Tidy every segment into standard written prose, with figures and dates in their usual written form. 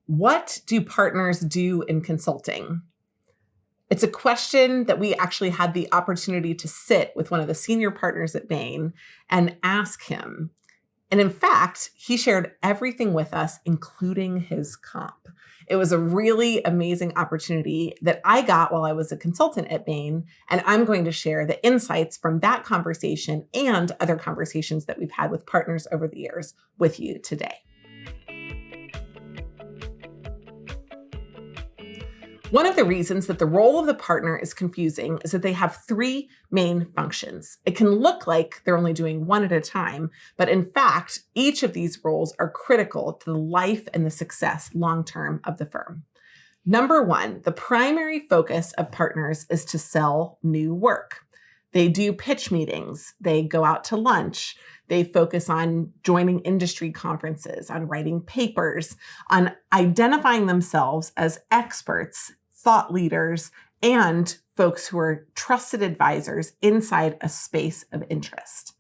What do partners do in consulting? It's a question that we actually had the opportunity to sit with one of the senior partners at Bain and ask him. And in fact, he shared everything with us, including his comp. It was a really amazing opportunity that I got while I was a consultant at Bain, and I'm going to share the insights from that conversation and other conversations that we've had with partners over the years with you today. One of the reasons that the role of the partner is confusing is that they have three main functions. It can look like they're only doing one at a time, but in fact, each of these roles are critical to the life and the success long-term of the firm. Number one, the primary focus of partners is to sell new work. They do pitch meetings, they go out to lunch, they focus on joining industry conferences, on writing papers, on identifying themselves as experts, thought leaders, and folks who are trusted advisors inside a space of interest.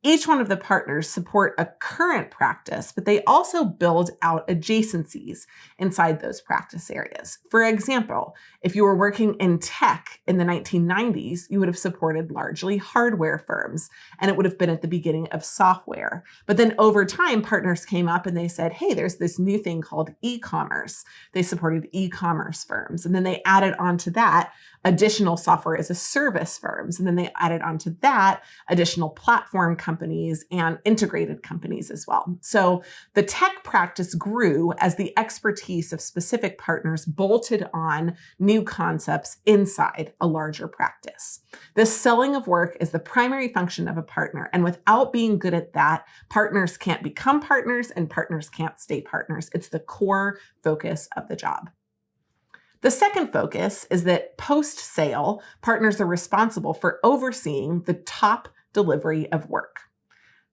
Each one of the partners support a current practice, but they also build out adjacencies inside those practice areas. For example, if you were working in tech in the 1990s, you would have supported largely hardware firms, and it would have been at the beginning of software. But then over time, partners came up and they said, hey, there's this new thing called e-commerce. They supported e-commerce firms. And then they added onto that additional software as a service firms. And then they added onto that additional platform companies and integrated companies as well. So the tech practice grew as the expertise of specific partners bolted on new concepts inside a larger practice. This selling of work is the primary function of a partner. And without being good at that, partners can't become partners and partners can't stay partners. It's the core focus of the job. The second focus is that post-sale, partners are responsible for overseeing the top delivery of work.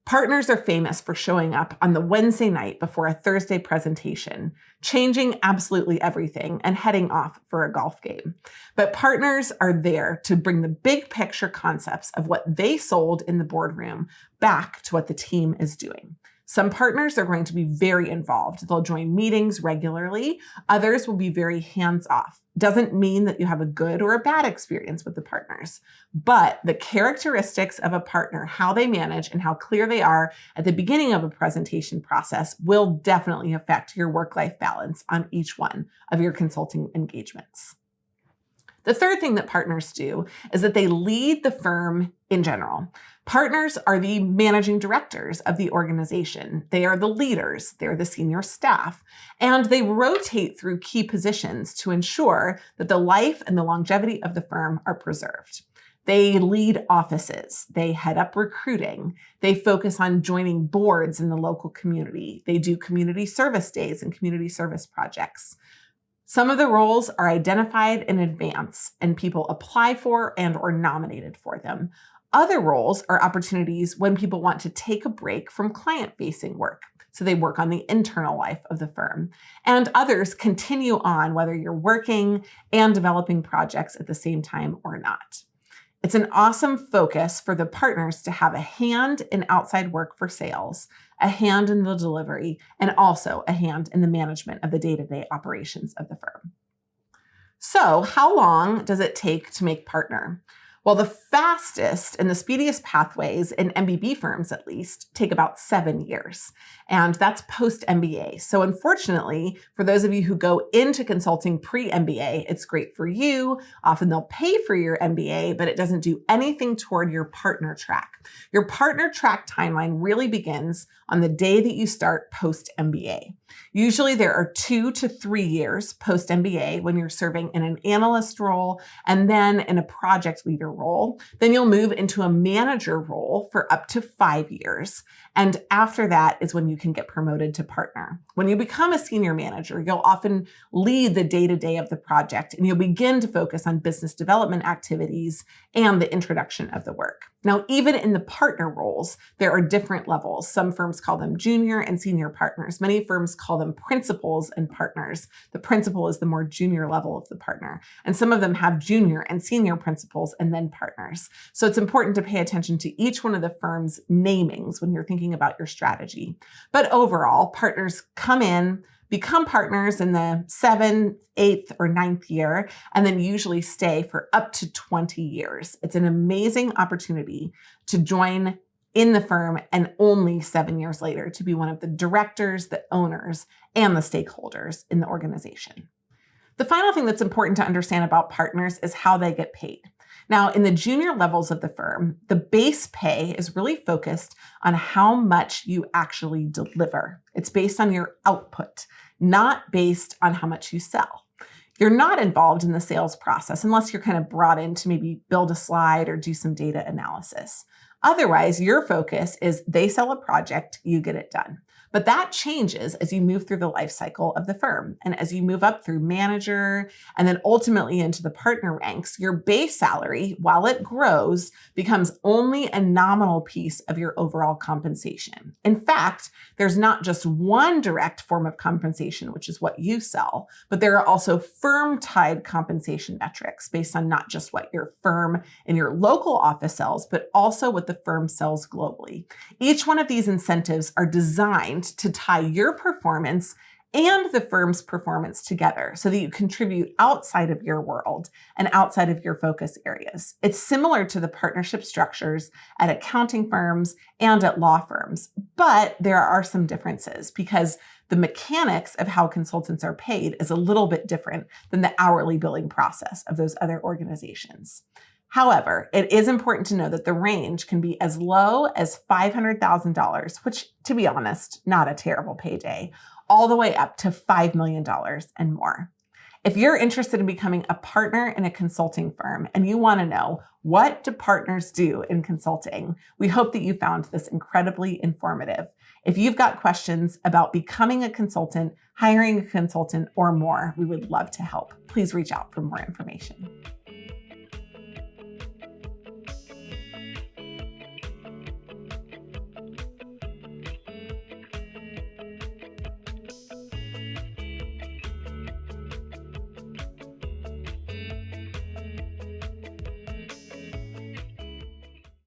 Partners are famous for showing up on the Wednesday night before a Thursday presentation, changing absolutely everything and heading off for a golf game. But partners are there to bring the big picture concepts of what they sold in the boardroom back to what the team is doing. Some partners are going to be very involved. They'll join meetings regularly. Others will be very hands-off. Doesn't mean that you have a good or a bad experience with the partners, but the characteristics of a partner, how they manage and how clear they are at the beginning of a presentation process will definitely affect your work-life balance on each one of your consulting engagements. The third thing that partners do is that they lead the firm in general. Partners are the managing directors of the organization. They are the leaders, they're the senior staff, and they rotate through key positions to ensure that the life and the longevity of the firm are preserved. They lead offices, they head up recruiting, they focus on joining boards in the local community, they do community service days and community service projects. Some of the roles are identified in advance and people apply for and or nominated for them. Other roles are opportunities when people want to take a break from client-facing work. So they work on the internal life of the firm. And others continue on whether you're working and developing projects at the same time or not. It's an awesome focus for the partners to have a hand in outside work for sales, a hand in the delivery, and also a hand in the management of the day-to-day operations of the firm. So how long does it take to make partner? Well, the fastest and the speediest pathways in MBB firms, at least, take about 7 years. And that's post-MBA. So unfortunately, for those of you who go into consulting pre-MBA, it's great for you. Often they'll pay for your MBA, but it doesn't do anything toward your partner track. Your partner track timeline really begins on the day that you start post-MBA. Usually there are 2 to 3 years post-MBA when you're serving in an analyst role and then in a project leader role. Then you'll move into a manager role for up to 5 years. And after that is when you can get promoted to partner. When you become a senior manager, you'll often lead the day-to-day of the project and you'll begin to focus on business development activities and the introduction of the work. Now, even in the partner roles, there are different levels. Some firms call them junior and senior partners. Many firms call them principals and partners. The principal is the more junior level of the partner. And some of them have junior and senior principals and then partners. So it's important to pay attention to each one of the firm's namings when you're thinking about your strategy. But overall, partners come in, become partners in the 7th, 8th, or 9th year, and then usually stay for up to 20 years. It's an amazing opportunity to join in the firm and only 7 years later to be one of the directors, the owners, and the stakeholders in the organization. The final thing that's important to understand about partners is how they get paid. Now, in the junior levels of the firm, the base pay is really focused on how much you actually deliver. It's based on your output, not based on how much you sell. You're not involved in the sales process unless you're kind of brought in to maybe build a slide or do some data analysis. Otherwise, your focus is they sell a project, you get it done. But that changes as you move through the life cycle of the firm. And as you move up through manager and then ultimately into the partner ranks, your base salary, while it grows, becomes only a nominal piece of your overall compensation. In fact, there's not just one direct form of compensation, which is what you sell, but there are also firm-tied compensation metrics based on not just what your firm in your local office sells, but also what the firm sells globally. Each one of these incentives are designed to tie your performance and the firm's performance together so that you contribute outside of your world and outside of your focus areas. It's similar to the partnership structures at accounting firms and at law firms, but there are some differences because the mechanics of how consultants are paid is a little bit different than the hourly billing process of those other organizations. However, it is important to know that the range can be as low as $500,000, which, to be honest, not a terrible payday, all the way up to $5 million and more. If you're interested in becoming a partner in a consulting firm and you want to know what do partners do in consulting, we hope that you found this incredibly informative. If you've got questions about becoming a consultant, hiring a consultant, or more, we would love to help. Please reach out for more information.